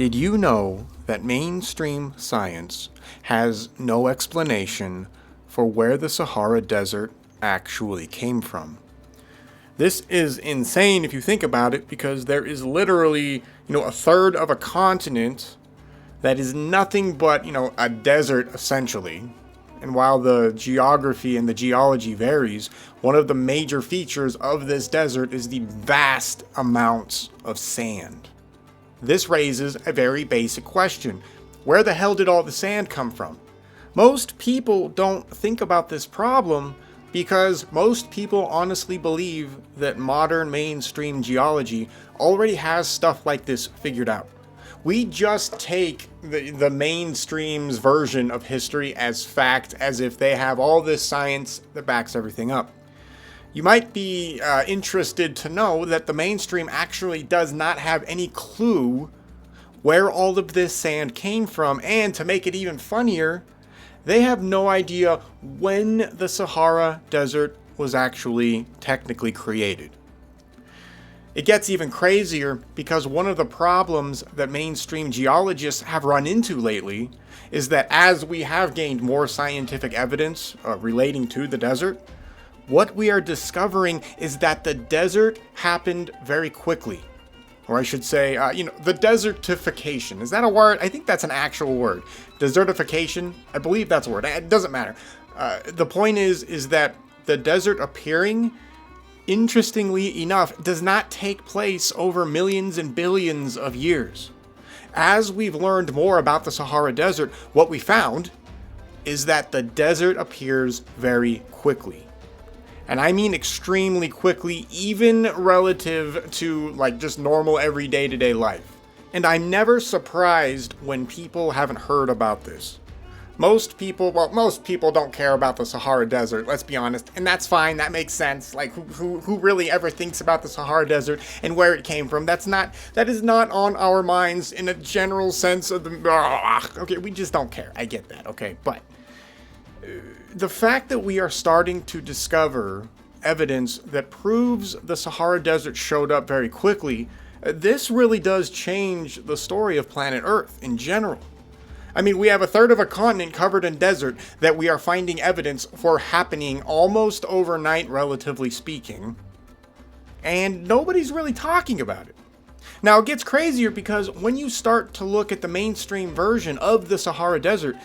Did you know that mainstream science has no explanation for where the Sahara Desert actually came from? This is insane if you think about it, because there is literally, a third of a continent that is nothing but, a desert essentially. And while the geography and the geology varies, one of the major features of this desert is the vast amounts of sand. This raises a very basic question. Where the hell did all the sand come from? Most people don't think about this problem because most people honestly believe that modern mainstream geology already has stuff like this figured out. We just take the mainstream's version of history as fact, as if they have all this science that backs everything up. You might be interested to know that the mainstream actually does not have any clue where all of this sand came from, and to make it even funnier, they have no idea when the Sahara Desert was actually technically created. It gets even crazier because one of the problems that mainstream geologists have run into lately is that as we have gained more scientific evidence relating to the desert, what we are discovering is that the desert happened very quickly. Or I should say, the desertification. Is that a word? I think that's an actual word. Desertification? I believe that's a word. It doesn't matter. The point is that the desert appearing, interestingly enough, does not take place over millions and billions of years. As we've learned more about the Sahara Desert, what we found is that the desert appears very quickly. And I mean extremely quickly, even relative to just normal everyday to-day life. And I'm never surprised when people haven't heard about this. Most people don't care about the Sahara Desert, let's be honest, and that's fine, that makes sense. Who really ever thinks about the Sahara Desert and where it came from? That is not on our minds in a general sense of okay, we just don't care. I get that, okay, but the fact that we are starting to discover evidence that proves the Sahara Desert showed up very quickly, this really does change the story of planet Earth in general. I mean, we have a third of a continent covered in desert that we are finding evidence for happening almost overnight, relatively speaking, and nobody's really talking about it. Now, it gets crazier because when you start to look at the mainstream version of the Sahara Desert,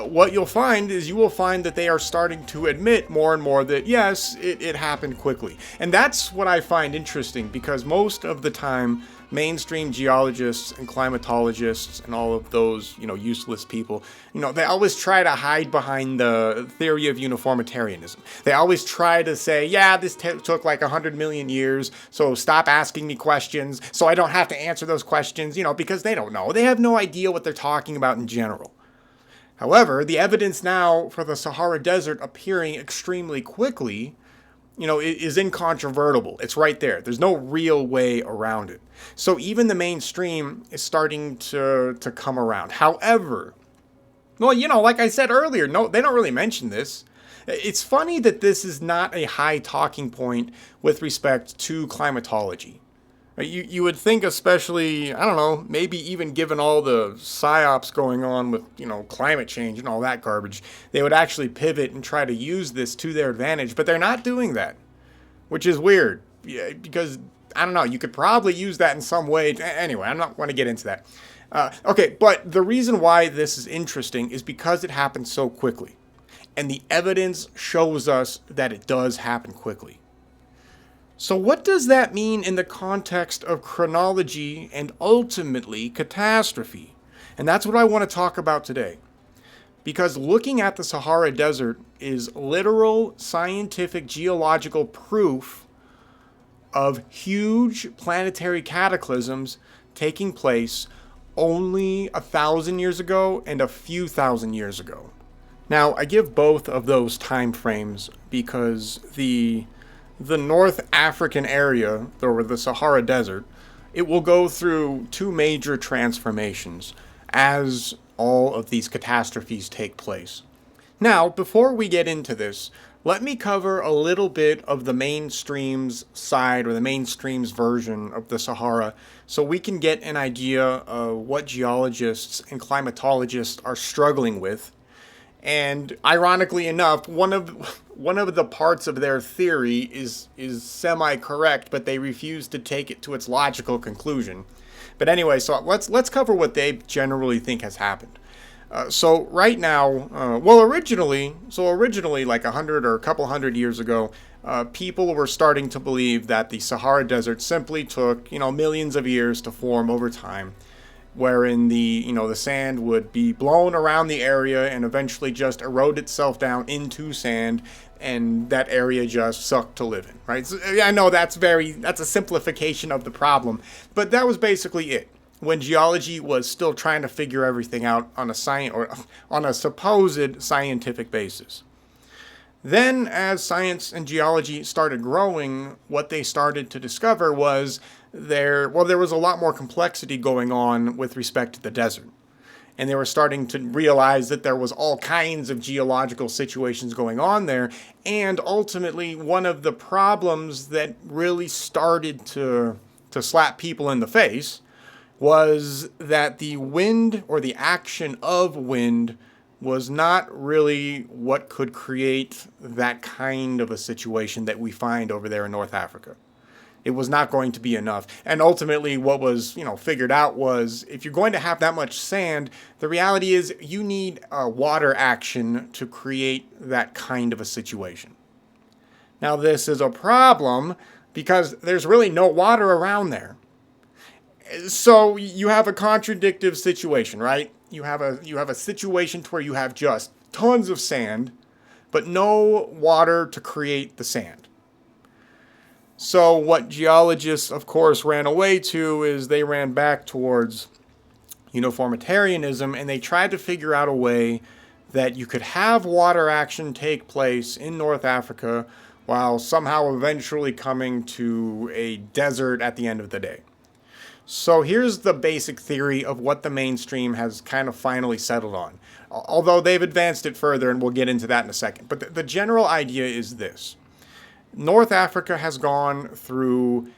what you'll find is that they are starting to admit more and more that, yes, it happened quickly. And that's what I find interesting, because most of the time, mainstream geologists and climatologists and all of those, useless people, they always try to hide behind the theory of uniformitarianism. They always try to say, yeah, this took 100 million years, so stop asking me questions, so I don't have to answer those questions, because they don't know. They have no idea what they're talking about in general. However, the evidence now for the Sahara Desert appearing extremely quickly, is incontrovertible. It's right there. There's no real way around it. So even the mainstream is starting to come around. However, like I said earlier, no, they don't really mention this. It's funny that this is not a high talking point with respect to climatology. You would think, especially, I don't know, maybe even given all the psyops going on with, climate change and all that garbage, they would actually pivot and try to use this to their advantage. But they're not doing that, which is weird, because, I don't know, you could probably use that in some way. Anyway, I'm not going to get into that. Okay, but the reason why this is interesting is because it happened so quickly. And the evidence shows us that it does happen quickly. So what does that mean in the context of chronology and ultimately catastrophe? And that's what I want to talk about today. Because looking at the Sahara Desert is literal scientific geological proof of huge planetary cataclysms taking place only 1,000 years ago and a few thousand years ago. Now, I give both of those time frames because the North African area, or the Sahara Desert, it will go through two major transformations as all of these catastrophes take place. Now, before we get into this, let me cover a little bit of the mainstream's side or the mainstream's version of the Sahara so we can get an idea of what geologists and climatologists are struggling with. And ironically enough, one of the parts of their theory is semi-correct, but they refuse to take it to its logical conclusion. But anyway, so let's cover what they generally think has happened. So right now, originally, like 100 or a couple hundred years ago, people were starting to believe that the Sahara Desert simply took, millions of years to form over time, wherein the sand would be blown around the area and eventually just erode itself down into sand, and that area just sucked to live in, right? So, I know that's a simplification of the problem, but that was basically it. When geology was still trying to figure everything out on a supposed scientific basis. Then, as science and geology started growing, what they started to discover was there was a lot more complexity going on with respect to the desert. And they were starting to realize that there was all kinds of geological situations going on there. And ultimately, one of the problems that really started to slap people in the face was that the wind or the action of wind was not really what could create that kind of a situation that we find over there in North Africa. It was not going to be enough. And ultimately what was, figured out was if you're going to have that much sand, the reality is you need water action to create that kind of a situation. Now this is a problem because there's really no water around there. So you have a contradictive situation, right? You have a situation where you have just tons of sand, but no water to create the sand. So what geologists, of course, ran away to is they ran back towards uniformitarianism, and they tried to figure out a way that you could have water action take place in North Africa while somehow eventually coming to a desert at the end of the day. So here's the basic theory of what the mainstream has kind of finally settled on, although they've advanced it further, and we'll get into that in a second. But the general idea is this. North Africa has gone through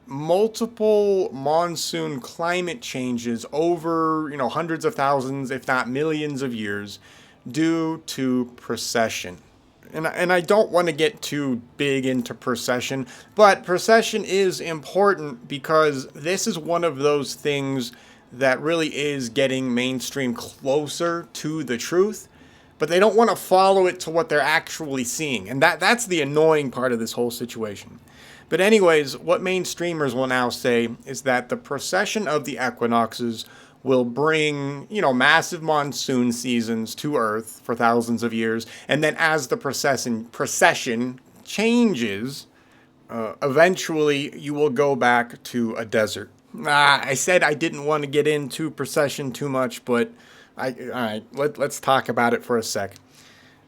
multiple monsoon climate changes over hundreds of thousands, if not millions of years, due to precession. And I don't want to get too big into precession, but precession is important because this is one of those things that really is getting mainstream closer to the truth, but they don't want to follow it to what they're actually seeing. And that's the annoying part of this whole situation. But anyways, what mainstreamers will now say is that the precession of the equinoxes will bring, massive monsoon seasons to Earth for thousands of years. And then as the precession changes, eventually you will go back to a desert. I said I didn't want to get into precession too much, but all right, let's talk about it for a sec.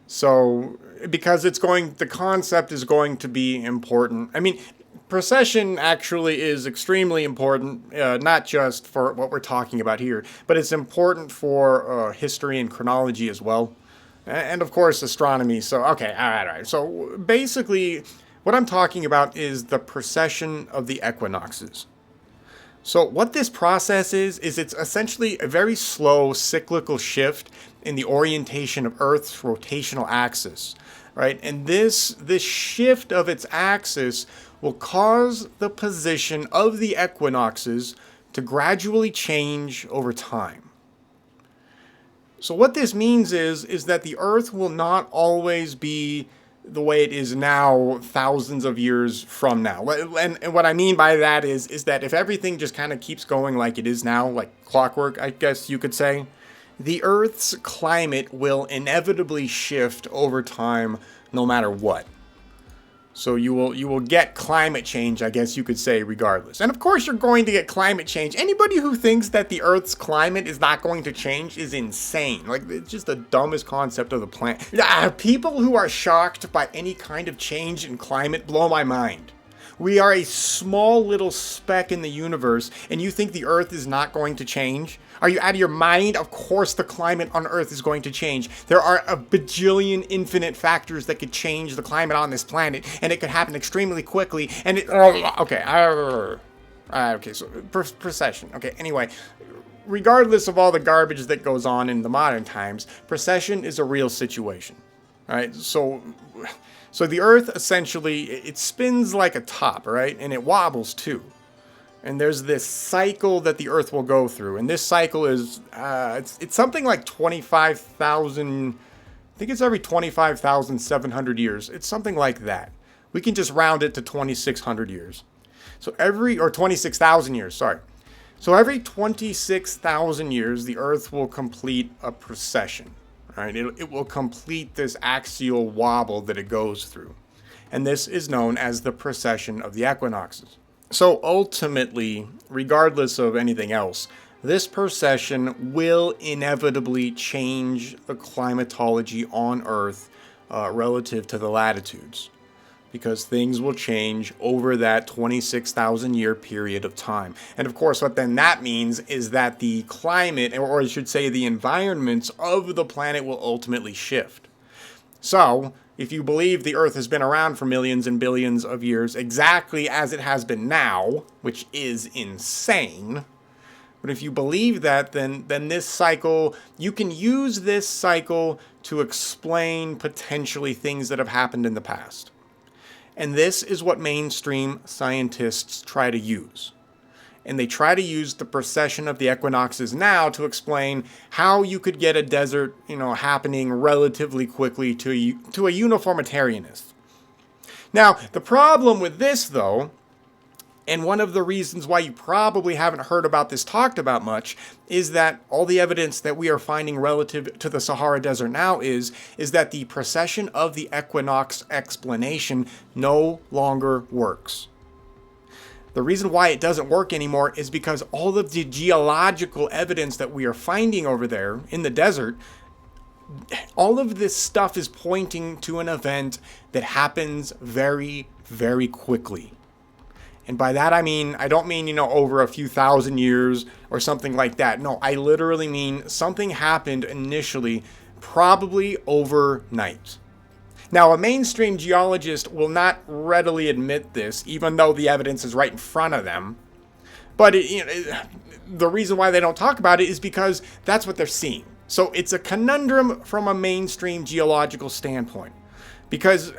So, because the concept is going to be important. I mean, precession actually is extremely important, not just for what we're talking about here, but it's important for history and chronology as well. And of course, astronomy. So, okay, all right. So, basically, what I'm talking about is the precession of the equinoxes. So what this process is it's essentially a very slow cyclical shift in the orientation of Earth's rotational axis, right? And this shift of its axis will cause the position of the equinoxes to gradually change over time. So what this means is that the Earth will not always be the way it is now thousands of years from now. And what I mean by that is that if everything just kind of keeps going like it is now, like clockwork, I guess you could say, the Earth's climate will inevitably shift over time no matter what. So you will get climate change, I guess you could say, regardless. And of course you're going to get climate change. Anybody who thinks that the Earth's climate is not going to change is insane. Like, it's just the dumbest concept of the planet. People who are shocked by any kind of change in climate blow my mind. We are a small little speck in the universe, and you think the Earth is not going to change? Are you out of your mind? Of course the climate on Earth is going to change. There are a bajillion infinite factors that could change the climate on this planet, and it could happen extremely quickly, and it... Okay, so precession. Okay, anyway, regardless of all the garbage that goes on in the modern times, precession is a real situation. All right, so the Earth essentially, it spins like a top, right? And it wobbles too. And there's this cycle that the Earth will go through. And this cycle is, it's something like 25,000, I think it's every 25,700 years. It's something like that. We can just round it to 2,600 years. Or 26,000 years, sorry. So every 26,000 years, the Earth will complete a precession. Right? It will complete this axial wobble that it goes through. And this is known as the precession of the equinoxes. So ultimately, regardless of anything else, this precession will inevitably change the climatology on Earth relative to the latitudes, because things will change over that 26,000 year period of time. And of course, what then that means is that the climate, or I should say the environments of the planet, will ultimately shift. So, if you believe the Earth has been around for millions and billions of years exactly as it has been now, which is insane, but if you believe that, then this cycle, you can use this cycle to explain potentially things that have happened in the past. And this is what mainstream scientists try to use. And they try to use the precession of the equinoxes now to explain how you could get a desert, happening relatively quickly to a uniformitarianist. Now, the problem with this, though, and one of the reasons why you probably haven't heard about this talked about much, is that all the evidence that we are finding relative to the Sahara Desert now is that the precession of the equinox explanation no longer works. The reason why it doesn't work anymore is because all of the geological evidence that we are finding over there in the desert, all of this stuff is pointing to an event that happens very, very quickly. And by that I don't mean, over a few thousand years or something like that. No, I literally mean something happened initially, probably overnight. Now, a mainstream geologist will not readily admit this, even though the evidence is right in front of them. But the reason why they don't talk about it is because that's what they're seeing. So it's a conundrum from a mainstream geological standpoint. Because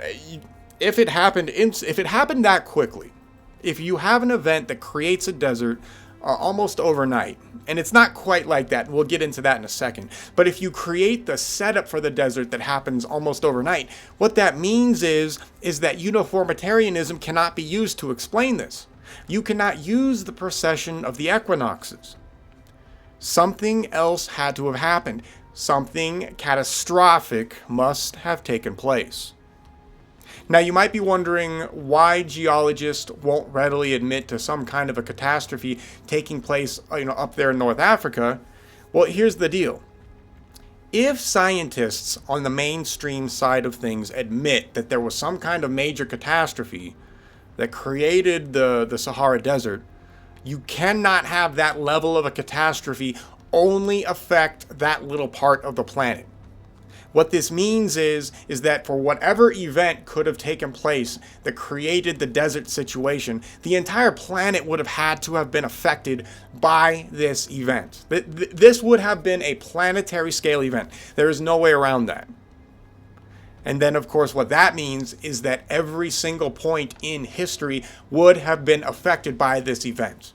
if it happened that quickly, if you have an event that creates a desert almost overnight, and it's not quite like that, we'll get into that in a second, but if you create the setup for the desert that happens almost overnight, what that means is that uniformitarianism cannot be used to explain this. You cannot use the precession of the equinoxes. Something else had to have happened. Something catastrophic must have taken place. Now, you might be wondering why geologists won't readily admit to some kind of a catastrophe taking place, up there in North Africa. Well, here's the deal. If scientists on the mainstream side of things admit that there was some kind of major catastrophe that created the Sahara Desert, you cannot have that level of a catastrophe only affect that little part of the planet. What this means is that for whatever event could have taken place that created the desert situation, the entire planet would have had to have been affected by this event. This would have been a planetary scale event. There is no way around that. And then, of course, what that means is that every single point in history would have been affected by this event.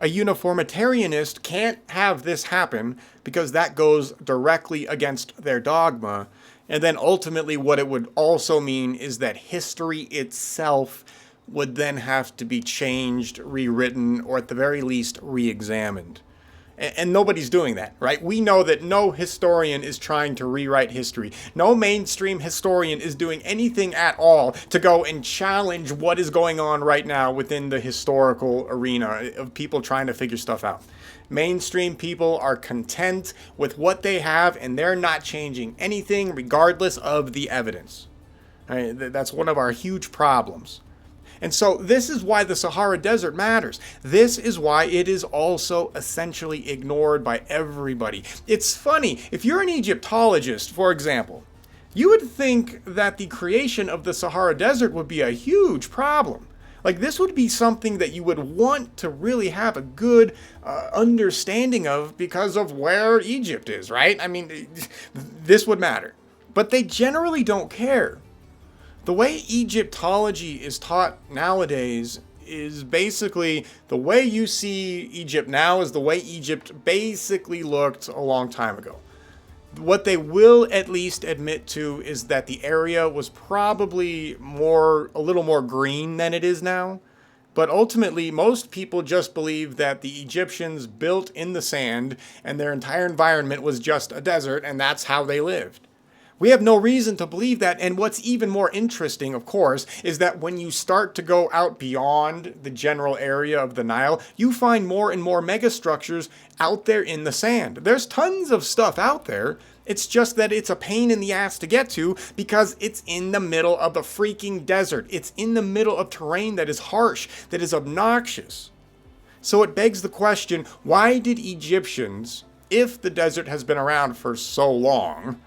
A uniformitarianist can't have this happen because that goes directly against their dogma. And then ultimately what it would also mean is that history itself would then have to be changed, rewritten, or at the very least re-examined. And nobody's doing that, right? We know that no historian is trying to rewrite history. No mainstream historian is doing anything at all to go and challenge what is going on right now within the historical arena of people trying to figure stuff out. Mainstream people are content with what they have, and they're not changing anything regardless of the evidence. Right? That's one of our huge problems. And so this is why the Sahara Desert matters. This is why it is also essentially ignored by everybody. It's funny, if you're an Egyptologist, for example, you would think that the creation of the Sahara Desert would be a huge problem. Like, this would be something that you would want to really have a good understanding of because of where Egypt is, right? I mean, this would matter. But they generally don't care. The way Egyptology is taught nowadays is basically the way you see Egypt now is the way Egypt basically looked a long time ago. What they will at least admit to is that the area was probably a little more green than it is now. But ultimately, most people just believe that the Egyptians built in the sand and their entire environment was just a desert, and that's how they lived. We have no reason to believe that, and what's even more interesting, of course, is that when you start to go out beyond the general area of the Nile, you find more and more megastructures out there in the sand. There's tons of stuff out there. It's just that it's a pain in the ass to get to because it's in the middle of the freaking desert. It's in the middle of terrain that is harsh, that is obnoxious. So it begs the question, why did Egyptians, if the desert has been around for so long,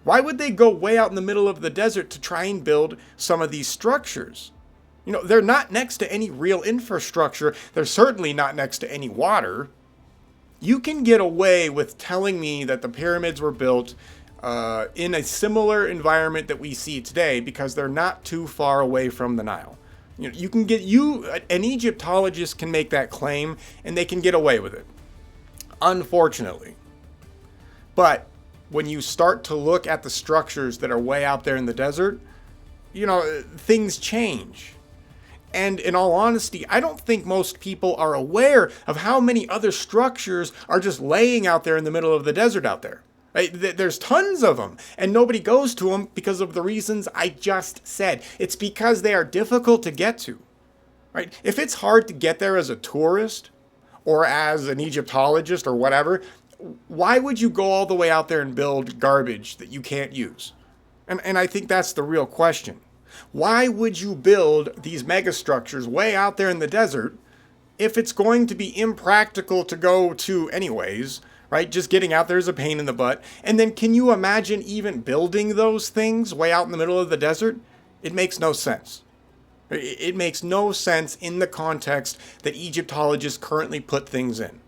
why would they go way out in the middle of the desert to try and build some of these structures? You know, they're not next to any real infrastructure. They're certainly not next to any water. You can get away with telling me that the pyramids were built in a similar environment that we see today because they're not too far away from the Nile. You know, an Egyptologist can make that claim and they can get away with it. Unfortunately. But when you start to look at the structures that are way out there in the desert, you know, things change. And in all honesty, I don't think most people are aware of how many other structures are just laying out there in the middle of the desert out there. Right? There's tons of them, and nobody goes to them because of the reasons I just said. It's because they are difficult to get to. Right? If it's hard to get there as a tourist or as an Egyptologist or whatever, why would you go all the way out there and build garbage that you can't use? And I think that's the real question. Why would you build these megastructures way out there in the desert if it's going to be impractical to go to anyways, right? Just getting out there is a pain in the butt. And then can you imagine even building those things way out in the middle of the desert? It makes no sense. It makes no sense in the context that Egyptologists currently put things in.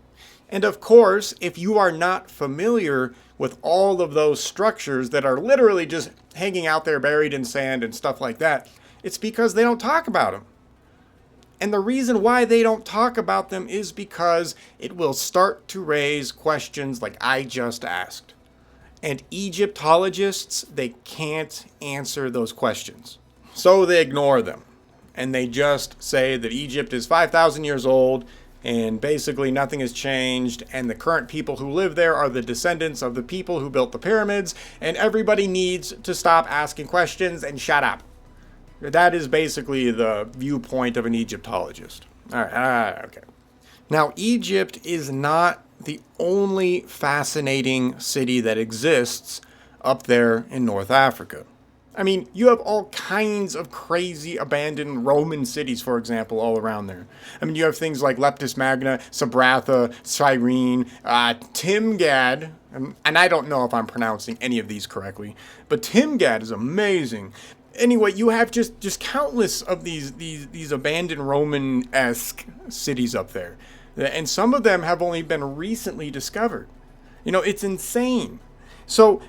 And of course, if you are not familiar with all of those structures that are literally just hanging out there buried in sand and stuff like that, it's because they don't talk about them. And the reason why they don't talk about them is because it will start to raise questions like I just asked. And Egyptologists, they can't answer those questions. So they ignore them. And they just say that Egypt is 5,000 years old and basically nothing has changed, and the current people who live there are the descendants of the people who built the pyramids, and everybody needs to stop asking questions and shut up. That is basically the viewpoint of an Egyptologist. All right, okay. Now, Egypt is not the only fascinating city that exists up there in North Africa. I mean, you have all kinds of crazy abandoned Roman cities, for example, all around there. I mean, you have things like Leptis Magna, Sabratha, Cyrene, Timgad, and I don't know if I'm pronouncing any of these correctly, but Timgad is amazing. Anyway, you have just countless of these abandoned Roman-esque cities up there, and some of them have only been recently discovered. You know, it's insane. So,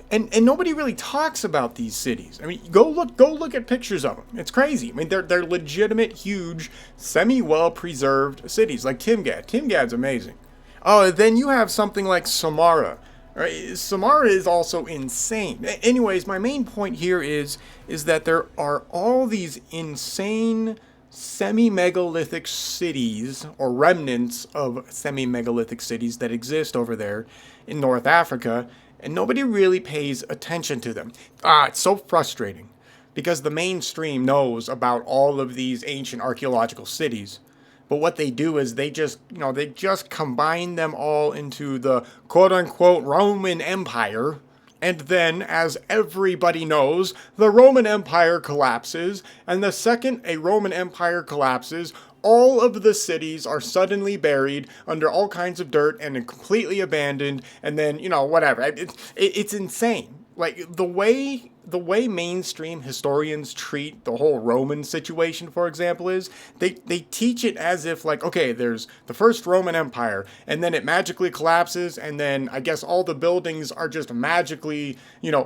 and nobody really talks about these cities. I mean, go look at pictures of them. It's crazy. I mean, they're legitimate, huge, semi-well preserved cities like Timgad. Timgad's amazing. Oh, then you have something like Samarra. Right? Samarra is also insane. Anyways, my main point here is that there are all these insane semi-megalithic cities or remnants of semi-megalithic cities that exist over there in North Africa, and nobody really pays attention to them. It's so frustrating because the mainstream knows about all of these ancient archaeological cities, but what they do is they just combine them all into the quote-unquote Roman Empire, And then, as everybody knows, the Roman Empire collapses, and the second a Roman Empire collapses, all of the cities are suddenly buried under all kinds of dirt and completely abandoned, and then, whatever. It's insane. Like, the way mainstream historians treat the whole Roman situation, for example, is they teach it as if, like, okay, there's the first Roman Empire, and then it magically collapses, and then I guess all the buildings are just magically,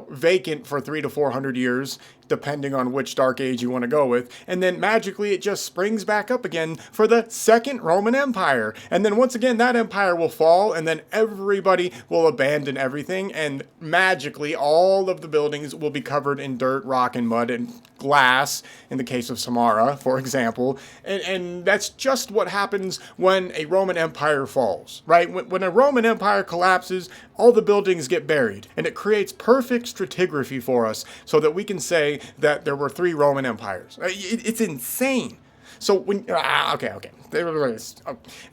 vacant for 300 to 400 years, depending on which dark age you want to go with, and then magically it just springs back up again for the second Roman Empire. And then once again, that empire will fall, and then everybody will abandon everything, and magically all of the buildings will be covered in dirt, rock, and mud, and glass, in the case of Samara, for example. And that's just what happens when a Roman Empire falls, right? When a Roman Empire collapses, all the buildings get buried, and it creates perfect stratigraphy for us so that we can say that there were 3 Roman empires. It's insane. So when okay.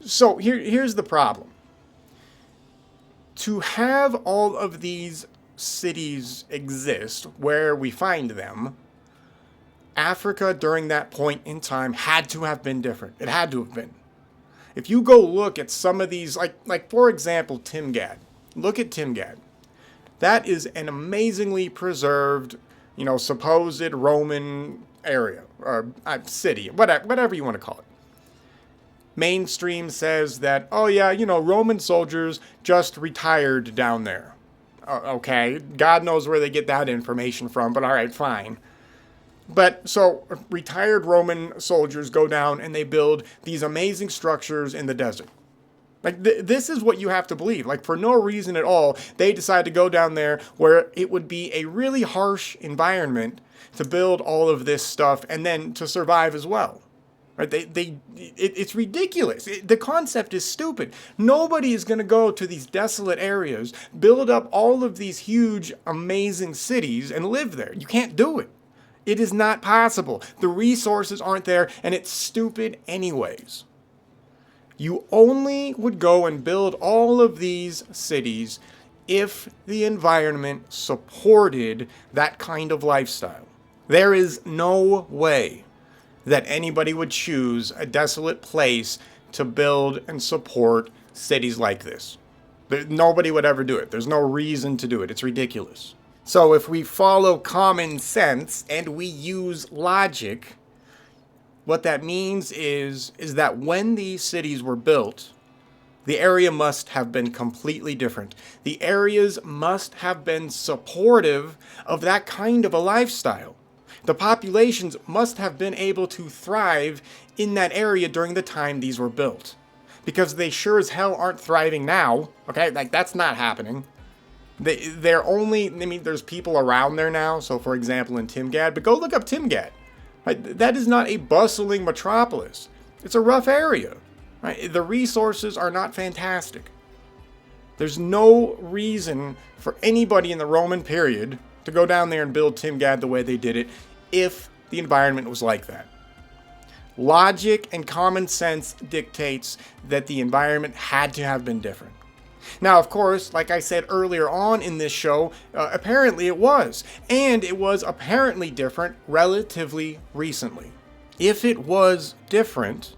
So here's the problem. To have all of these cities exist where we find them, Africa during that point in time had to have been different. It had to have been. If you go look at some of these, like for example, Timgad. Look at Timgad. That is an amazingly preserved, supposed Roman area or city, whatever you want to call it. Mainstream says that, oh yeah, Roman soldiers just retired down there. Okay, God knows where they get that information from, but all right, fine. But so retired Roman soldiers go down and they build these amazing structures in the desert. Like, this is what you have to believe. Like, for no reason at all, they decide to go down there where it would be a really harsh environment to build all of this stuff and then to survive as well. Right? It's ridiculous. The concept is stupid. Nobody is going to go to these desolate areas, build up all of these huge, amazing cities, and live there. You can't do it. It is not possible. The resources aren't there, and it's stupid anyways. You only would go and build all of these cities if the environment supported that kind of lifestyle. There is no way that anybody would choose a desolate place to build and support cities like this. Nobody would ever do it. There's no reason to do it. It's ridiculous. So if we follow common sense and we use logic, what that means is that when these cities were built, the area must have been completely different. The areas must have been supportive of that kind of a lifestyle. The populations must have been able to thrive in that area during the time these were built. Because they sure as hell aren't thriving now, okay? Like, that's not happening. There's people around there now, so for example in Timgad, but go look up Timgad. Right? That is not a bustling metropolis. It's a rough area. Right? The resources are not fantastic. There's no reason for anybody in the Roman period to go down there and build Timgad the way they did it if the environment was like that. Logic and common sense dictates that the environment had to have been different. Now, of course, like I said earlier on in this show, apparently it was. And it was apparently different relatively recently. If it was different,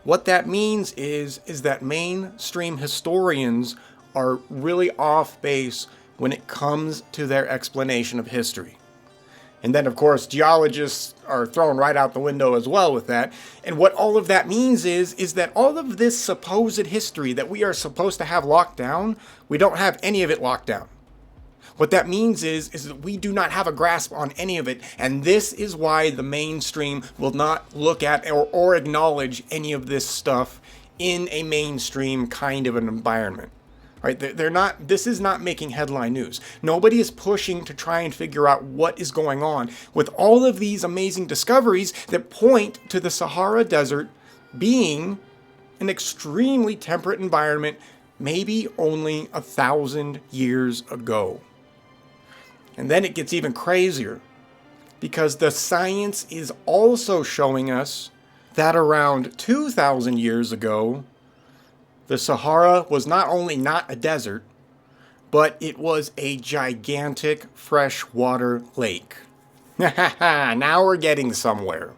what that means is that mainstream historians are really off base when it comes to their explanation of history. And then, of course, geologists are thrown right out the window as well with that. And what all of that means is that all of this supposed history that we are supposed to have locked down, we don't have any of it locked down. What that means is that we do not have a grasp on any of it. And this is why the mainstream will not look at or acknowledge any of this stuff in a mainstream kind of an environment. Right? This is not making headline news. Nobody is pushing to try and figure out what is going on with all of these amazing discoveries that point to the Sahara Desert being an extremely temperate environment maybe only 1,000 years ago. And then it gets even crazier because the science is also showing us that around 2,000 years ago, the Sahara was not only not a desert, but it was a gigantic freshwater lake. Now we're getting somewhere.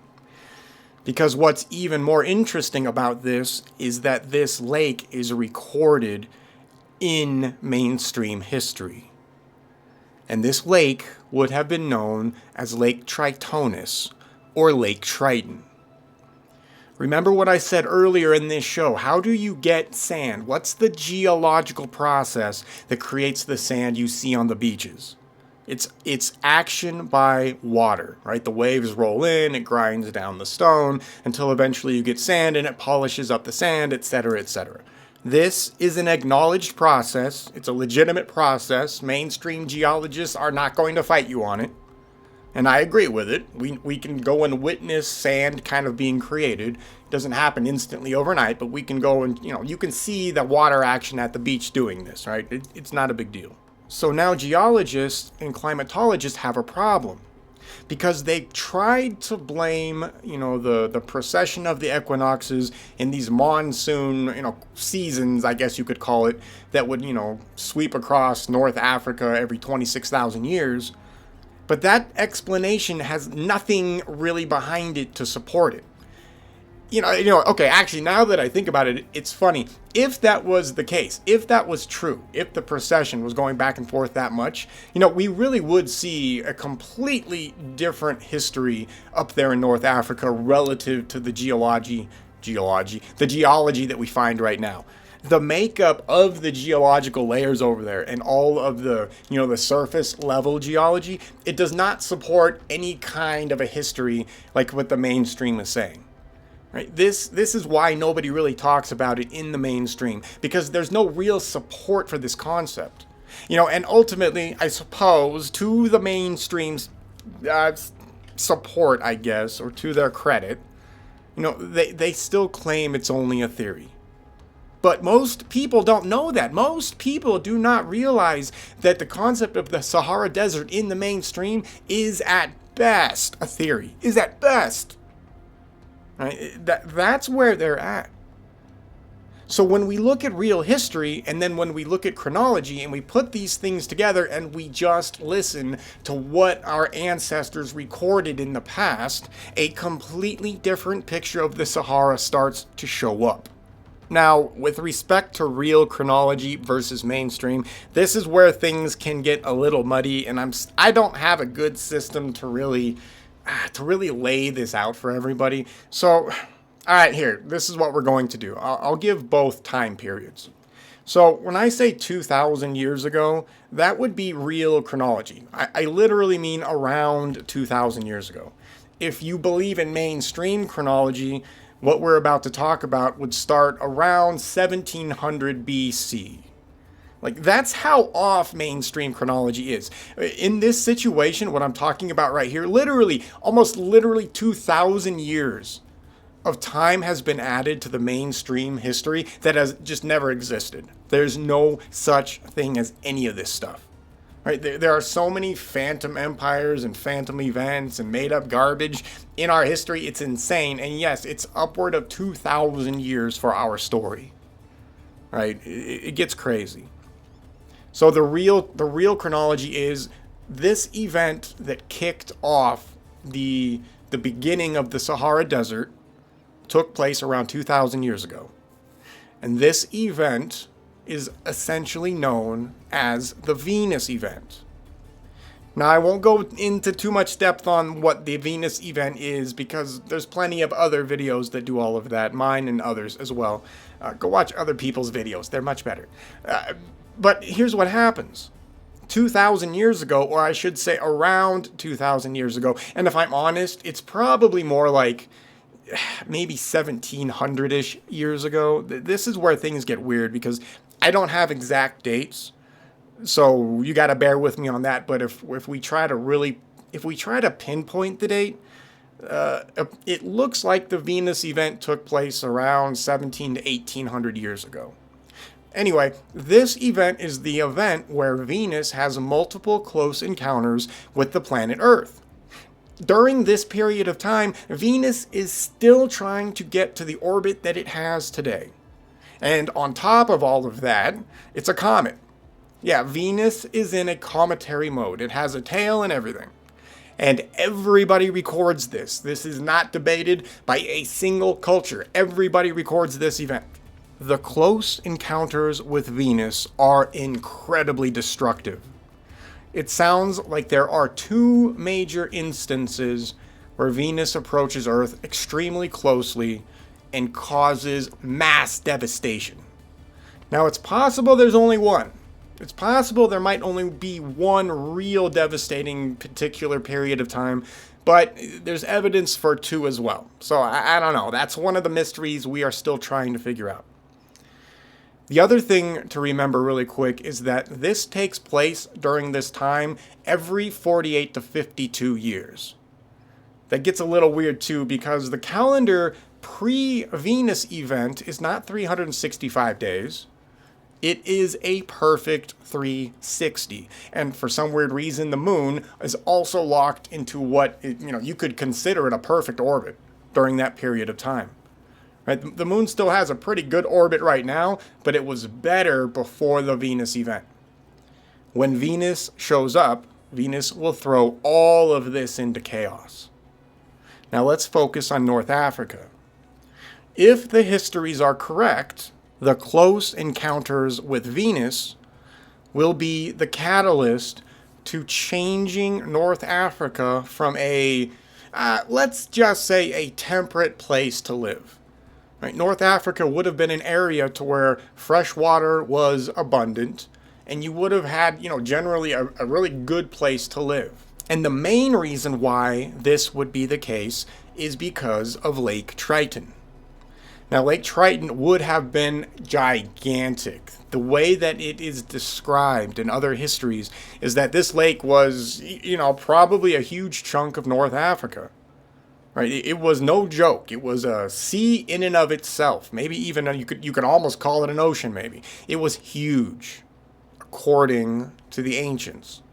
Because what's even more interesting about this is that this lake is recorded in mainstream history. And this lake would have been known as Lake Tritonis or Lake Triton. Remember what I said earlier in this show. How do you get sand? What's the geological process that creates the sand you see on the beaches? It's action by water, right? The waves roll in, it grinds down the stone until eventually you get sand and it polishes up the sand, etc., etc. This is an acknowledged process. It's a legitimate process. Mainstream geologists are not going to fight you on it. And I agree with it. We can go and witness sand kind of being created. It doesn't happen instantly overnight, but we can go and, you can see the water action at the beach doing this, right? It's not a big deal. So now geologists and climatologists have a problem because they tried to blame, the precession of the equinoxes in these monsoon, seasons, I guess you could call it, that would, sweep across North Africa every 26,000 years. But that explanation has nothing really behind it to support it. Okay, actually, now that I think about it, it's funny. If that was the case, if that was true, if the precession was going back and forth that much, we really would see a completely different history up there in North Africa relative to the geology that we find right now. The makeup of the geological layers over there and all of the, the surface level geology, it does not support any kind of a history like what the mainstream is saying. Right? This is why nobody really talks about it in the mainstream, because there's no real support for this concept. And ultimately, I suppose, to the mainstream's support, I guess, or to their credit, they still claim it's only a theory. But most people don't know that. Most people do not realize that the concept of the Sahara Desert in the mainstream is at best a theory, is at best. Right? That's where they're at. So when we look at real history and then when we look at chronology and we put these things together and we just listen to what our ancestors recorded in the past, a completely different picture of the Sahara starts to show up. Now, with respect to real chronology versus mainstream, this is where things can get a little muddy, and I don't have a good system to really lay this out for everybody. So, all right, here, this is what we're going to do. I'll give both time periods. So when I say 2,000 years ago, that would be real chronology. I literally mean around 2,000 years ago. If you believe in mainstream chronology, what we're about to talk about would start around 1700 BC. Like, that's how off mainstream chronology is. In this situation, what I'm talking about right here, almost literally 2,000 years of time has been added to the mainstream history that has just never existed. There's no such thing as any of this stuff. Right? There are so many phantom empires and phantom events and made-up garbage in our history. It's insane. And yes, it's upward of 2,000 years for our story. Right? It gets crazy. So the real chronology is this event that kicked off the beginning of the Sahara Desert took place around 2,000 years ago. And this event is essentially known as the Venus event. Now, I won't go into too much depth on what the Venus event is because there's plenty of other videos that do all of that, mine and others as well. Go watch other people's videos. They're much better. But here's what happens. 2,000 years ago, or I should say around 2,000 years ago, and if I'm honest, it's probably more like maybe 1700-ish years ago. This is where things get weird because I don't have exact dates, so you got to bear with me on that. But if we try to pinpoint the date, it looks like the Venus event took place around 17 to 1800 years ago. Anyway, this event is the event where Venus has multiple close encounters with the planet Earth. During this period of time, Venus is still trying to get to the orbit that it has today. And on top of all of that, it's a comet. Yeah, Venus is in a cometary mode. It has a tail and everything. And everybody records this. This is not debated by a single culture. Everybody records this event. The close encounters with Venus are incredibly destructive. It sounds like there are two major instances where Venus approaches Earth extremely closely and causes mass devastation. Now, it's possible there's only one. It's possible there might only be one real devastating particular period of time, but there's evidence for two as well. So I don't know. That's one of the mysteries we are still trying to figure out. The other thing to remember really quick is that this takes place during this time every 48 to 52 years. That gets a little weird too because the calendar pre-Venus event is not 365 days. It is a perfect 360. And for some weird reason, the moon is also locked into what, you could consider it a perfect orbit during that period of time. Right? The moon still has a pretty good orbit right now, but it was better before the Venus event. When Venus shows up, Venus will throw all of this into chaos. Now let's focus on North Africa. If the histories are correct, the close encounters with Venus will be the catalyst to changing North Africa from let's just say a temperate place to live. Right? North Africa would have been an area to where fresh water was abundant, and you would have had, generally a really good place to live. And the main reason why this would be the case is because of Lake Triton. Now, Lake Triton would have been gigantic. The way that it is described in other histories is that this lake was, probably a huge chunk of North Africa. Right? It was no joke. It was a sea in and of itself. Maybe even you could almost call it an ocean. Maybe it was huge, according to the ancients.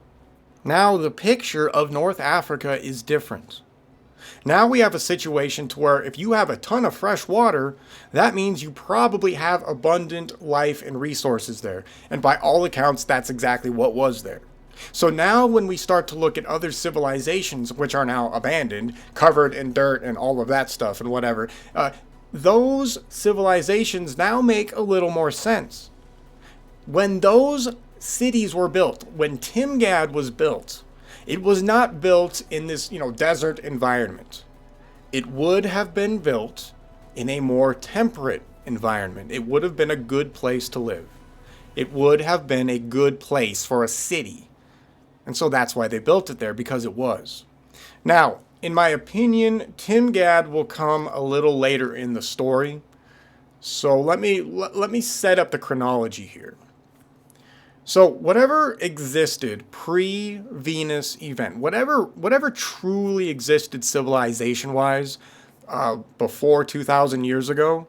Now the picture of North Africa is different. Now we have a situation to where if you have a ton of fresh water, that means you probably have abundant life and resources there. And by all accounts, that's exactly what was there. So now when we start to look at other civilizations, which are now abandoned, covered in dirt and all of that stuff and whatever, those civilizations now make a little more sense. When those cities were built, when Timgad was built, it was not built in this, desert environment. It would have been built in a more temperate environment. It would have been a good place to live. It would have been a good place for a city. And so that's why they built it there, because it was. Now, in my opinion, Timgad will come a little later in the story. So let me set up the chronology here. So whatever existed pre-Venus event, whatever truly existed civilization-wise before 2,000 years ago,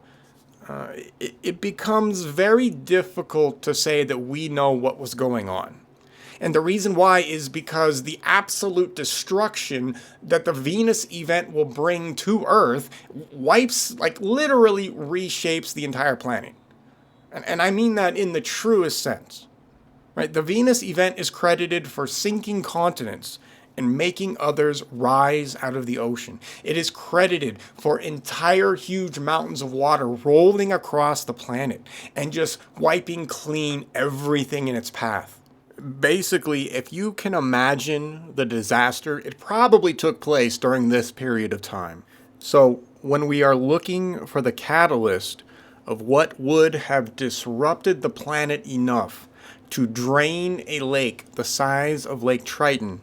it becomes very difficult to say that we know what was going on. And the reason why is because the absolute destruction that the Venus event will bring to Earth literally reshapes the entire planet. And I mean that in the truest sense. Right? The Venus event is credited for sinking continents and making others rise out of the ocean. It is credited for entire huge mountains of water rolling across the planet and just wiping clean everything in its path. Basically, if you can imagine the disaster, it probably took place during this period of time. So when we are looking for the catalyst of what would have disrupted the planet enough to drain a lake the size of Lake Triton,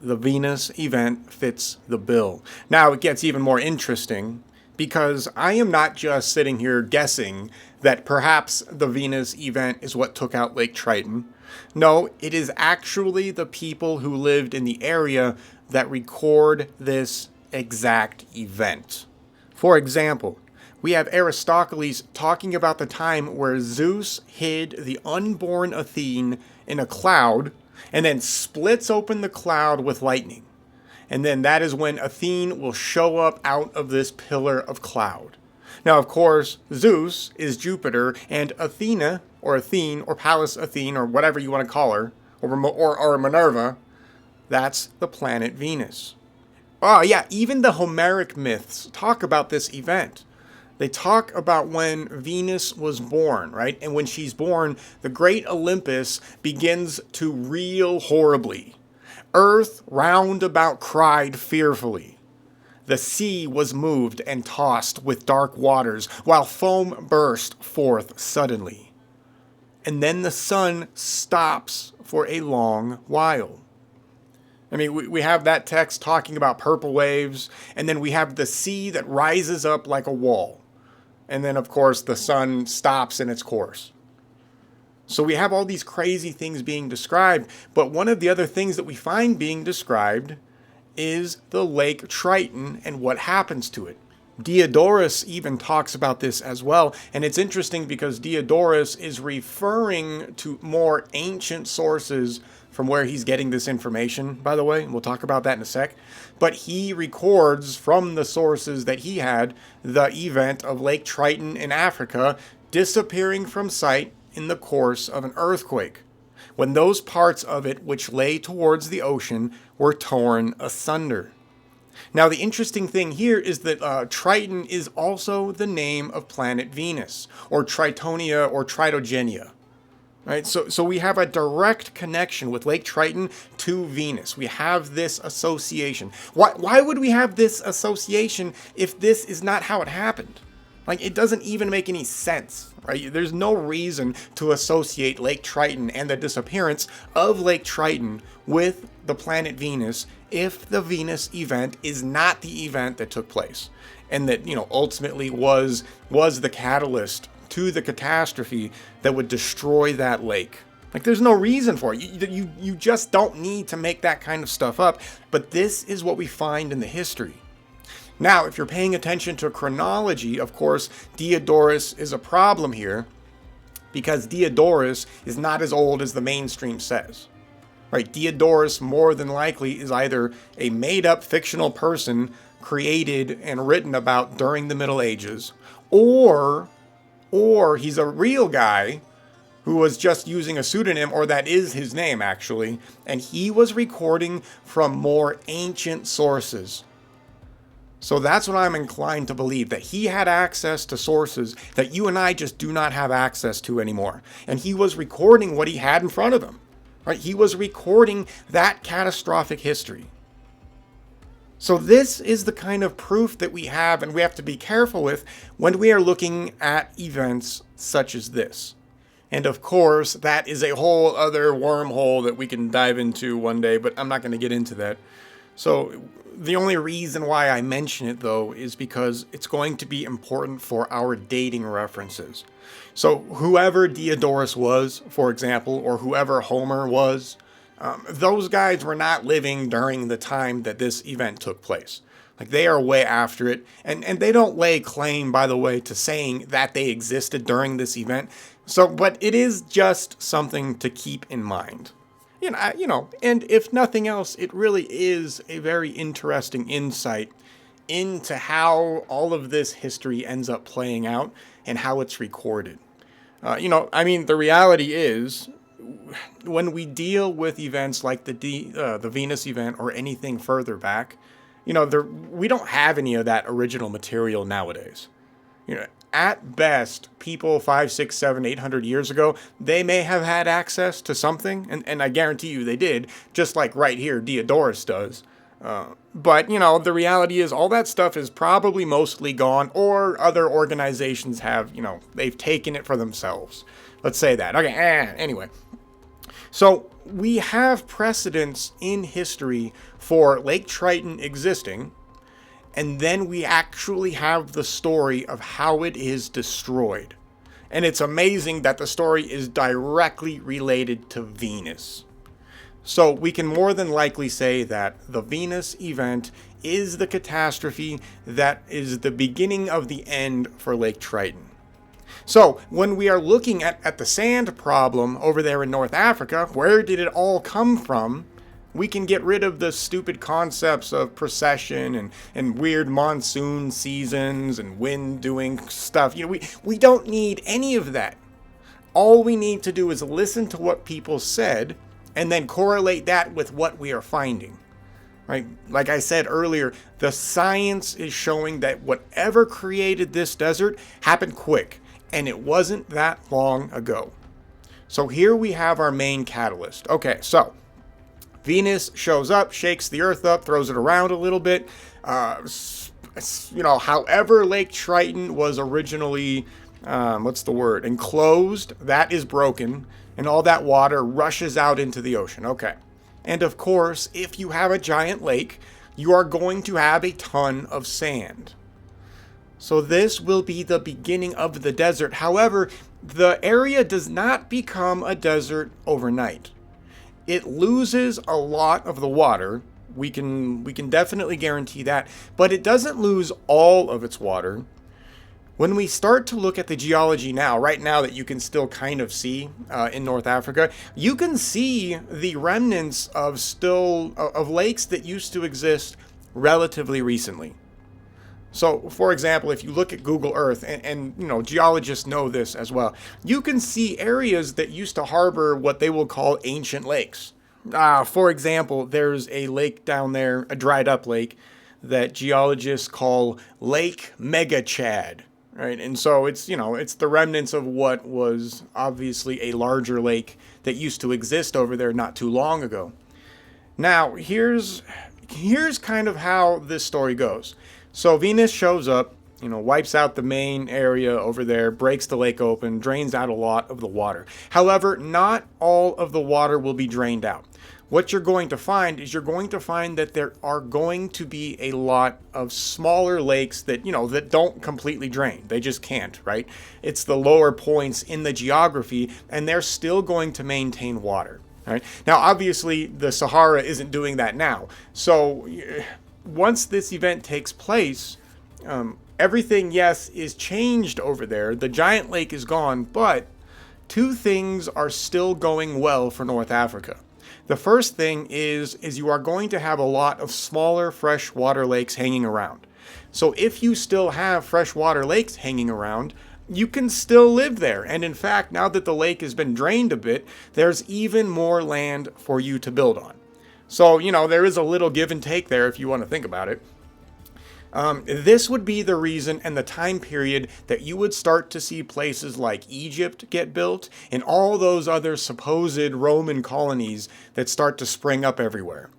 the Venus event fits the bill. Now it gets even more interesting because I am not just sitting here guessing that perhaps the Venus event is what took out Lake Triton. No, it is actually the people who lived in the area that record this exact event. For example, we have Aristocles talking about the time where Zeus hid the unborn Athene in a cloud and then splits open the cloud with lightning. And then that is when Athene will show up out of this pillar of cloud. Now, of course, Zeus is Jupiter and Athena, or Athene, or Pallas Athene, or whatever you want to call her, or Minerva, that's the planet Venus. Oh, yeah, even the Homeric myths talk about this event. They talk about when Venus was born, right? And when she's born, the great Olympus begins to reel horribly. Earth round about cried fearfully. The sea was moved and tossed with dark waters, while foam burst forth suddenly. And then the sun stops for a long while. I mean, we have that text talking about purple waves, and then we have the sea that rises up like a wall. And then, of course, the sun stops in its course. So we have all these crazy things being described, but one of the other things that we find being described is the Lake Triton and what happens to it. Diodorus even talks about this as well, and it's interesting because Diodorus is referring to more ancient sources from where he's getting this information, by the way, and we'll talk about that in a sec. But he records from the sources that he had the event of Lake Triton in Africa disappearing from sight in the course of an earthquake, when those parts of it which lay towards the ocean were torn asunder. Now, the interesting thing here is that Triton is also the name of planet Venus, or Tritonia, or Tritogenia. Right? So we have a direct connection with Lake Triton to Venus. We have this association. Why would we have this association if this is not how it happened? Like, it doesn't even make any sense, right? There's no reason to associate Lake Triton and the disappearance of Lake Triton with the planet Venus if the Venus event is not the event that took place, and that, ultimately was the catalyst to the catastrophe that would destroy that lake. Like, there's no reason for it. You just don't need to make that kind of stuff up. But this is what we find in the history. Now, if you're paying attention to chronology, of course, Diodorus is a problem here, because Diodorus is not as old as the mainstream says. Right? Diodorus more than likely is either a made-up fictional person created and written about during the Middle Ages, or he's a real guy who was just using a pseudonym, or that is his name actually, and he was recording from more ancient sources. So that's what I'm inclined to believe, that he had access to sources that you and I just do not have access to anymore. And he was recording what he had in front of him. Right? He was recording that catastrophic history. So this is the kind of proof that we have, and we have to be careful with when we are looking at events such as this. And of course, that is a whole other wormhole that we can dive into one day, but I'm not going to get into that. So the only reason why I mention it, though, is because it's going to be important for our dating references. So whoever Diodorus was, for example, or whoever Homer was, those guys were not living during the time that this event took place. Like, they are way after it, and they don't lay claim, by the way, to saying that they existed during this event. So, but it is just something to keep in mind. And if nothing else, it really is a very interesting insight into how all of this history ends up playing out and how it's recorded. The reality is, when we deal with events like the Venus event or anything further back, we don't have any of that original material nowadays. At best, people 5, 6, 7, 800 years ago, they may have had access to something, and I guarantee you they did, just like right here Diodorus does. But the reality is all that stuff is probably mostly gone, or other organizations have, they've taken it for themselves. Let's say that. Okay, anyway. So we have precedents in history for Lake Triton existing, and then we actually have the story of how it is destroyed. And it's amazing that the story is directly related to Venus. So we can more than likely say that the Venus event is the catastrophe that is the beginning of the end for Lake Triton. So when we are looking at the sand problem over there in North Africa, where did it all come from? We can get rid of the stupid concepts of precession and weird monsoon seasons and wind doing stuff. We don't need any of that. All we need to do is listen to what people said and then correlate that with what we are finding. Right? Like I said earlier, the science is showing that whatever created this desert happened quick, and it wasn't that long ago. So here we have our main catalyst. Okay, so Venus shows up, shakes the Earth up, throws it around a little bit. However Lake Triton was originally, enclosed, that is broken, and all that water rushes out into the ocean. Okay. And of course, if you have a giant lake, you are going to have a ton of sand. So this will be the beginning of the desert. However, the area does not become a desert overnight. It loses a lot of the water. We can definitely guarantee that, but it doesn't lose all of its water. When we start to look at the geology now, right now that you can still kind of see in North Africa, you can see the remnants of lakes that used to exist relatively recently. So, for example, if you look at Google Earth, and geologists know this as well, you can see areas that used to harbor what they will call ancient lakes. For example, there's a lake down there, a dried up lake, that geologists call Lake Megachad. Right, and so it's the remnants of what was obviously a larger lake that used to exist over there not too long ago. Now, here's kind of how this story goes. So Venus shows up, wipes out the main area over there, breaks the lake open, drains out a lot of the water. However, not all of the water will be drained out. What you're going to find is that there are going to be a lot of smaller lakes that don't completely drain. They just can't, right? It's the lower points in the geography, and they're still going to maintain water, right? Now, obviously, the Sahara isn't doing that now. So once this event takes place, everything, yes, is changed over there. The giant lake is gone, but two things are still going well for North Africa. The first thing is you are going to have a lot of smaller freshwater lakes hanging around. So if you still have freshwater lakes hanging around, you can still live there. And in fact, now that the lake has been drained a bit, there's even more land for you to build on. So, there is a little give and take there if you want to think about it. This would be the reason and the time period that you would start to see places like Egypt get built and all those other supposed Roman colonies that start to spring up everywhere.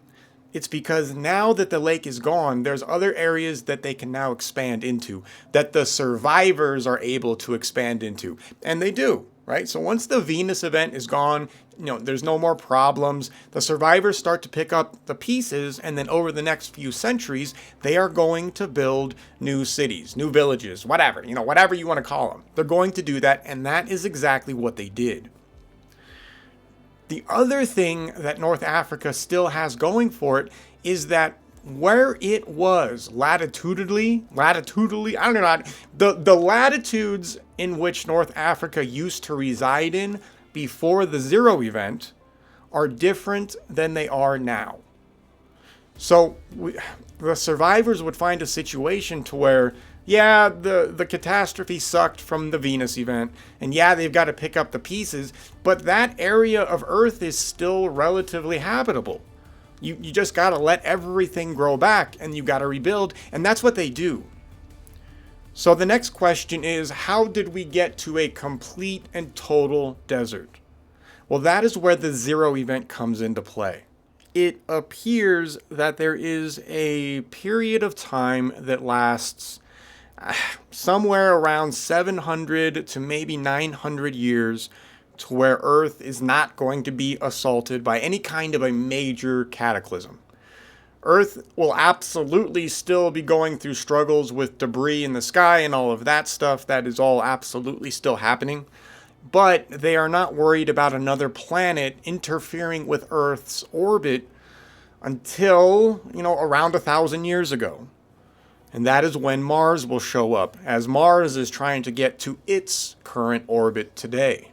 It's because now that the lake is gone, there's other areas that they can now expand into, that the survivors are able to expand into. And they do, right? So once the Venus event is gone, there's no more problems. The survivors start to pick up the pieces, and then over the next few centuries, they are going to build new cities, new villages, whatever you want to call them. They're going to do that, and that is exactly what they did. The other thing that North Africa still has going for it is that where it was latitudinally, I don't know, the latitudes in which North Africa used to reside in before the zero event are different than they are now. So the survivors would find a situation to where, yeah, the catastrophe sucked from the Venus event, and yeah, they've got to pick up the pieces, but that area of Earth is still relatively habitable. You just got to let everything grow back, and you got to rebuild, and that's what they do. So the next question is, how did we get to a complete and total desert? Well, that is where the zero event comes into play. It appears that there is a period of time that lasts somewhere around 700 to maybe 900 years to where Earth is not going to be assaulted by any kind of a major cataclysm. Earth will absolutely still be going through struggles with debris in the sky and all of that stuff. That is all absolutely still happening. But they are not worried about another planet interfering with Earth's orbit until, around 1,000 years ago. And that is when Mars will show up, as Mars is trying to get to its current orbit today.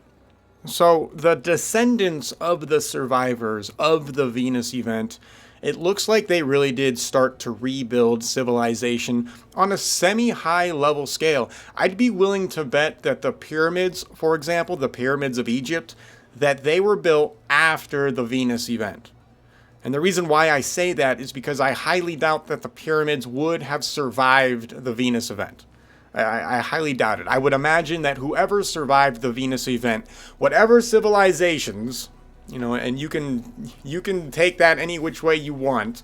So the descendants of the survivors of the Venus event It looks like they really did start to rebuild civilization on a semi-high level scale. I'd be willing to bet that the pyramids, for example, the pyramids of Egypt, that they were built after the Venus event. And the reason why I say that is because I highly doubt that the pyramids would have survived the Venus event. I highly doubt it. I would imagine that whoever survived the Venus event, whatever civilizations, and you can take that any which way you want,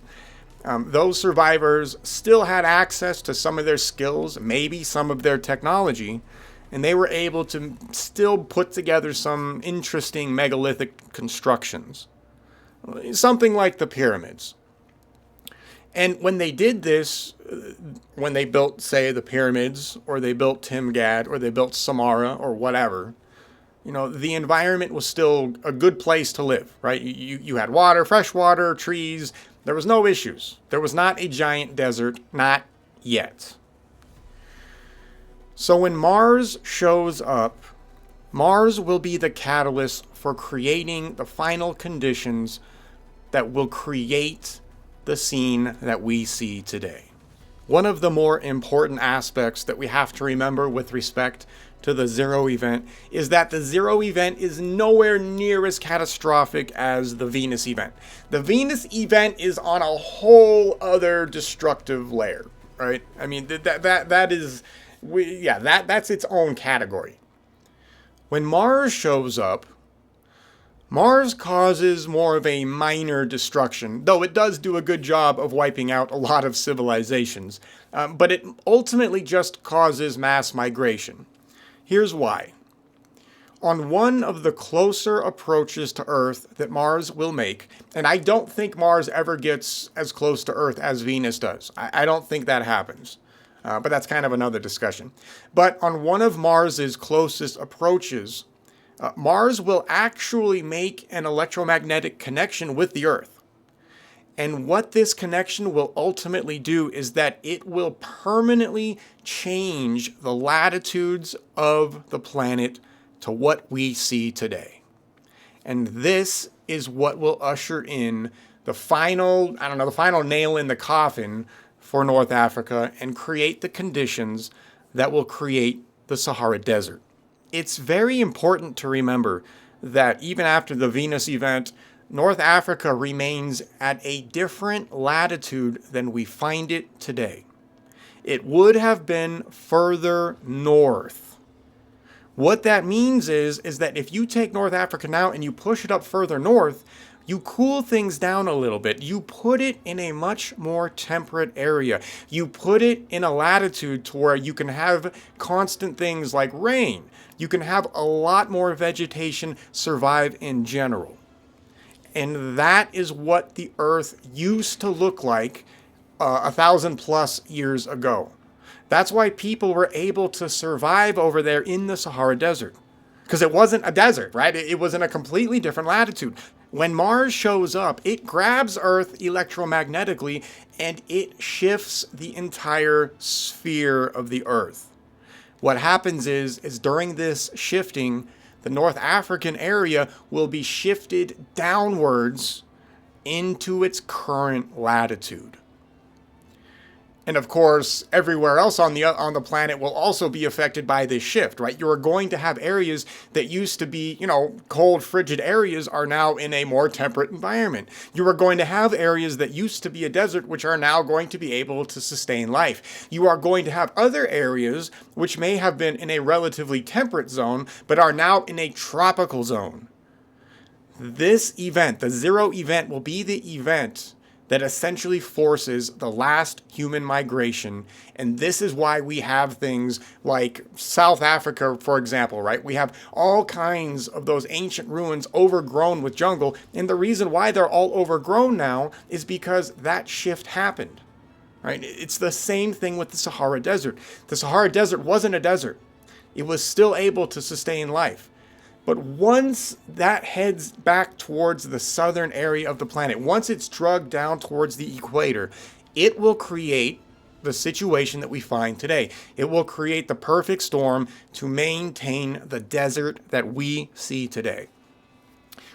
those survivors still had access to some of their skills, maybe some of their technology, and they were able to still put together some interesting megalithic constructions. Something like the pyramids. And when they did this, when they built, say, the pyramids, or they built Timgad, or they built Samarra, or whatever, the environment was still a good place to live, right? You had water, fresh water, trees. There was no issues. There was not a giant desert, not yet. So when Mars shows up, Mars will be the catalyst for creating the final conditions that will create the scene that we see today. One of the more important aspects that we have to remember with respect to the zero event is that the zero event is nowhere near as catastrophic as the Venus event. The Venus event is on a whole other destructive layer, right? I mean, that's its own category. When Mars shows up, Mars causes more of a minor destruction, though it does do a good job of wiping out a lot of civilizations, but it ultimately just causes mass migration. Here's why. On one of the closer approaches to Earth that Mars will make, and I don't think Mars ever gets as close to Earth as Venus does. I don't think that happens, but that's kind of another discussion. But on one of Mars's closest approaches, Mars will actually make an electromagnetic connection with the Earth. And what this connection will ultimately do is that it will permanently change the latitudes of the planet to what we see today. And this is what will usher in the final nail in the coffin for North Africa and create the conditions that will create the Sahara Desert. It's very important to remember that even after the Venus event, North Africa remains at a different latitude than we find it today. It would have been further north. What that means is that if you take North Africa now and you push it up further north, you cool things down a little bit. You put it in a much more temperate area. You put it in a latitude to where you can have constant things like rain. You can have a lot more vegetation survive in general. And that is what the Earth used to look like 1,000+ years ago. That's why people were able to survive over there in the Sahara Desert. Because it wasn't a desert, right? It was in a completely different latitude. When Mars shows up, it grabs Earth electromagnetically and it shifts the entire sphere of the Earth. What happens is during this shifting, the North African area will be shifted downwards into its current latitude. And of course, everywhere else on the planet will also be affected by this shift, right? You are going to have areas that used to be, cold, frigid areas are now in a more temperate environment. You are going to have areas that used to be a desert, which are now going to be able to sustain life. You are going to have other areas which may have been in a relatively temperate zone, but are now in a tropical zone. This event, the zero event, will be the event that essentially forces the last human migration. And this is why we have things like South Africa, for example, right? We have all kinds of those ancient ruins overgrown with jungle. And the reason why they're all overgrown now is because that shift happened, right? It's the same thing with the Sahara Desert. The Sahara Desert wasn't a desert. It was still able to sustain life. But once that heads back towards the southern area of the planet, once it's dragged down towards the equator, it will create the situation that we find today. It will create the perfect storm to maintain the desert that we see today.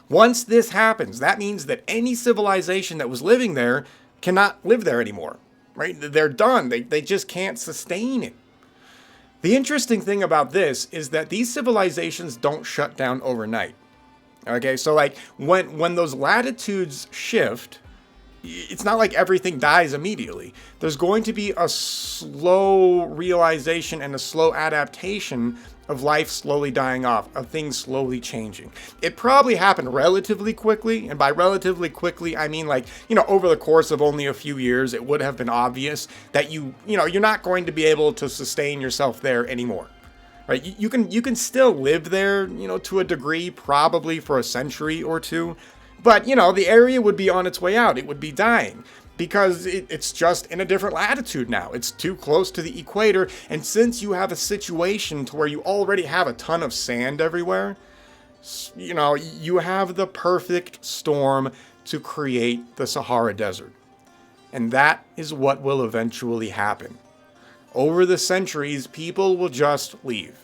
Once this happens, that means that any civilization that was living there cannot live there anymore, right? They're done. They just can't sustain it. The interesting thing about this is that these civilizations don't shut down overnight. Okay, so like when those latitudes shift, it's not like everything dies immediately. There's going to be a slow realization and a slow adaptation of life slowly dying off, of things slowly changing. It probably happened relatively quickly, and by relatively quickly, I mean like, over the course of only a few years, it would have been obvious that you're not going to be able to sustain yourself there anymore. Right? You can still live there, to a degree, probably for a century or two. But, the area would be on its way out. It would be dying because it's just in a different latitude now. It's too close to the equator. And since you have a situation to where you already have a ton of sand everywhere, you have the perfect storm to create the Sahara Desert. And that is what will eventually happen. Over the centuries, people will just leave.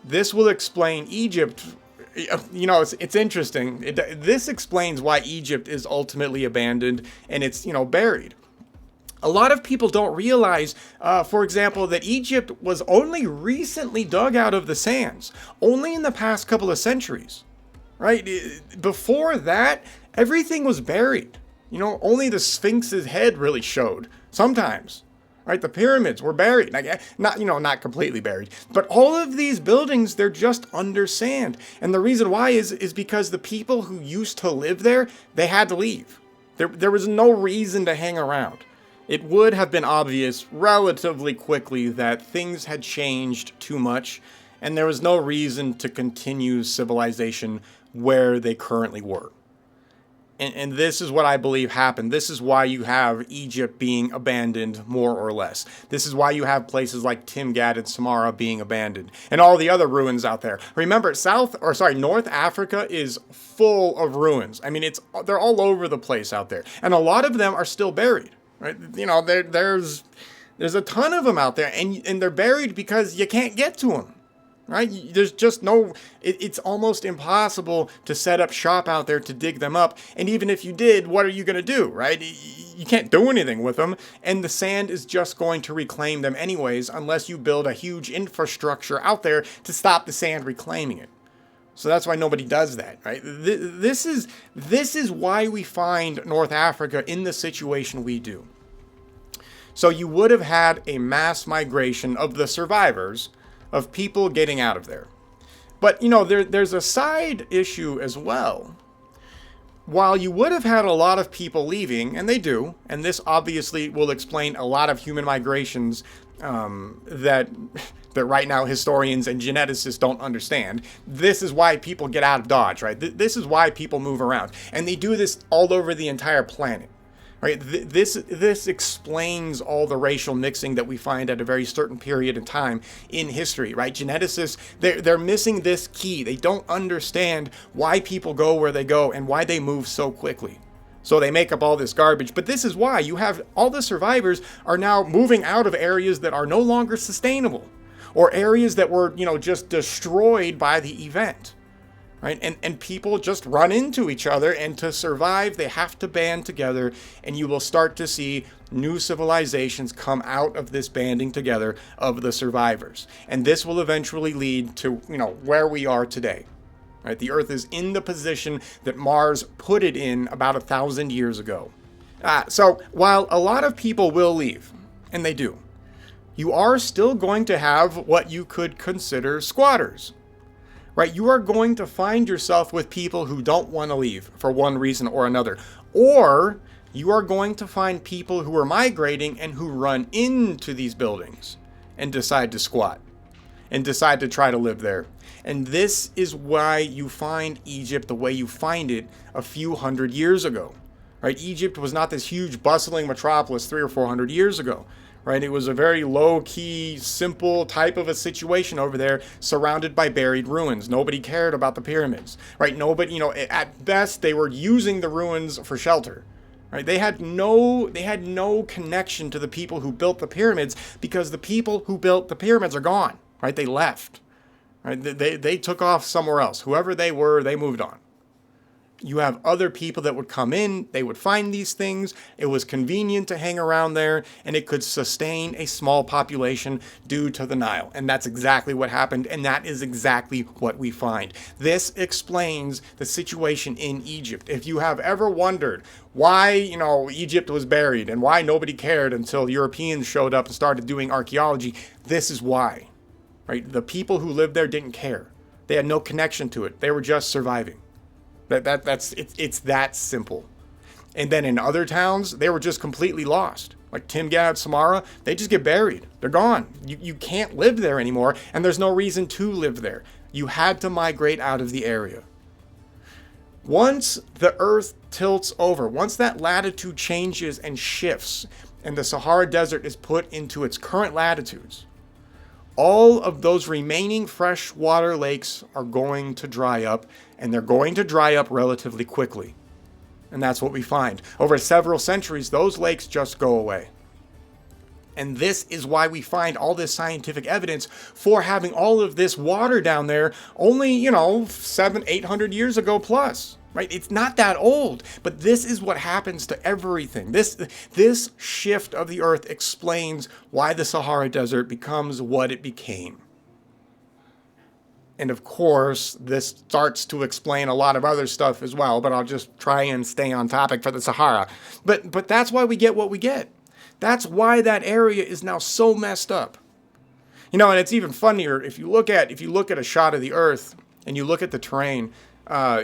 This will explain Egypt. It's interesting. This explains why Egypt is ultimately abandoned and it's, buried. A lot of people don't realize, for example, that Egypt was only recently dug out of the sands, only in the past couple of centuries, right? Before that, everything was buried. Only the Sphinx's head really showed sometimes. Right, the pyramids were buried, not completely buried, but all of these buildings, they're just under sand. And the reason why is because the people who used to live there, they had to leave. There was no reason to hang around. It would have been obvious relatively quickly that things had changed too much, and there was no reason to continue civilization where they currently were. And this is what I believe happened. This is why you have Egypt being abandoned, more or less. This is why you have places like Timgad and Samarra being abandoned, and all the other ruins out there. Remember, North Africa is full of ruins. I mean, they're all over the place out there, and a lot of them are still buried. Right? There's a ton of them out there, and they're buried because you can't get to them. Right? There's just it's almost impossible to set up shop out there to dig them up. And even if you did, what are you going to do, right? You can't do anything with them. And the sand is just going to reclaim them anyways, unless you build a huge infrastructure out there to stop the sand reclaiming it. So that's why nobody does that, right? This is why we find North Africa in the situation we do. So you would have had a mass migration of the survivors, of people getting out of there. But, there's a side issue as well. While you would have had a lot of people leaving, and they do, and this obviously will explain a lot of human migrations that right now historians and geneticists don't understand. This is why people get out of Dodge, right? This is why people move around. And they do this all over the entire planet. Right? This explains all the racial mixing that we find at a very certain period in time in history, right? Geneticists, they're missing this key. They don't understand why people go where they go and why they move so quickly. So they make up all this garbage. But this is why you have all the survivors are now moving out of areas that are no longer sustainable, or areas that were, just destroyed by the event. Right? And people just run into each other, and to survive, they have to band together, and you will start to see new civilizations come out of this banding together of the survivors. And this will eventually lead to, where we are today. Right? The Earth is in the position that Mars put it in about 1,000 years ago. So while a lot of people will leave, and they do, you are still going to have what you could consider squatters. Right, you are going to find yourself with people who don't want to leave for one reason or another. Or you are going to find people who are migrating and who run into these buildings and decide to squat and decide to try to live there. And this is why you find Egypt the way you find it a few hundred years ago. Right, Egypt was not this huge bustling metropolis 300 or 400 years ago. Right, it was a very low-key, simple type of a situation over there, surrounded by buried ruins. Nobody cared about the pyramids, right? Nobody, at best, they were using the ruins for shelter, right? They had no connection to the people who built the pyramids, because the people who built the pyramids are gone, right? They left, right? They took off somewhere else. Whoever they were, they moved on. You have other people that would come in, they would find these things, it was convenient to hang around there, and it could sustain a small population due to the Nile. And that's exactly what happened, and that is exactly what we find. This explains the situation in Egypt. If you have ever wondered why, Egypt was buried and why nobody cared until Europeans showed up and started doing archaeology, this is why. Right? The people who lived there didn't care. They had no connection to it. They were just surviving. It's that simple. And then in other towns, they were just completely lost. Like Timgad, Samarra, they just get buried. They're gone. You can't live there anymore, and there's no reason to live there. You had to migrate out of the area. Once the Earth tilts over, once that latitude changes and shifts, and the Sahara Desert is put into its current latitudes, all of those remaining freshwater lakes are going to dry up, and they're going to dry up relatively quickly. And that's what we find. Over several centuries, those lakes just go away. And this is why we find all this scientific evidence for having all of this water down there only, 700-800 years ago plus. Right? It's not that old, but this is what happens to everything. This shift of the Earth explains why the Sahara Desert becomes what it became. And of course, this starts to explain a lot of other stuff as well, but I'll just try and stay on topic for the Sahara. But that's why we get what we get. That's why that area is now so messed up. And it's even funnier if you look at a shot of the Earth and you look at the terrain.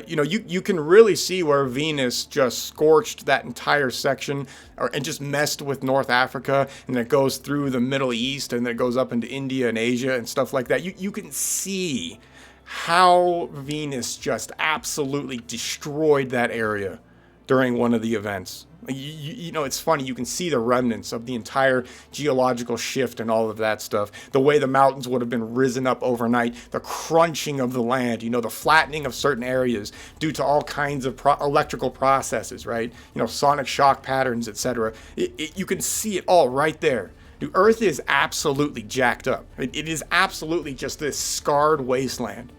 You can really see where Venus just scorched that entire section and just messed with North Africa, and it goes through the Middle East, and then it goes up into India and Asia and stuff like that. You can see how Venus just absolutely destroyed that area during one of the events. It's funny, you can see the remnants of the entire geological shift and all of that stuff. The way the mountains would have been risen up overnight, the crunching of the land, the flattening of certain areas due to all kinds of electrical processes, right? Sonic shock patterns, etc. You can see it all right there. The Earth is absolutely jacked up. It is absolutely just this scarred wasteland.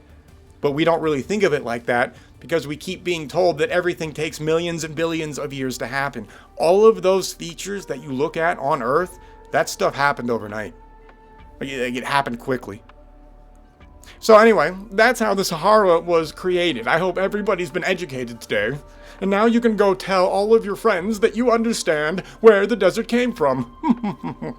But we don't really think of it like that because we keep being told that everything takes millions and billions of years to happen. All of those features that you look at on Earth, that stuff happened overnight. It happened quickly. So anyway, that's how the Sahara was created. I hope everybody's been educated today. And now you can go tell all of your friends that you understand where the desert came from.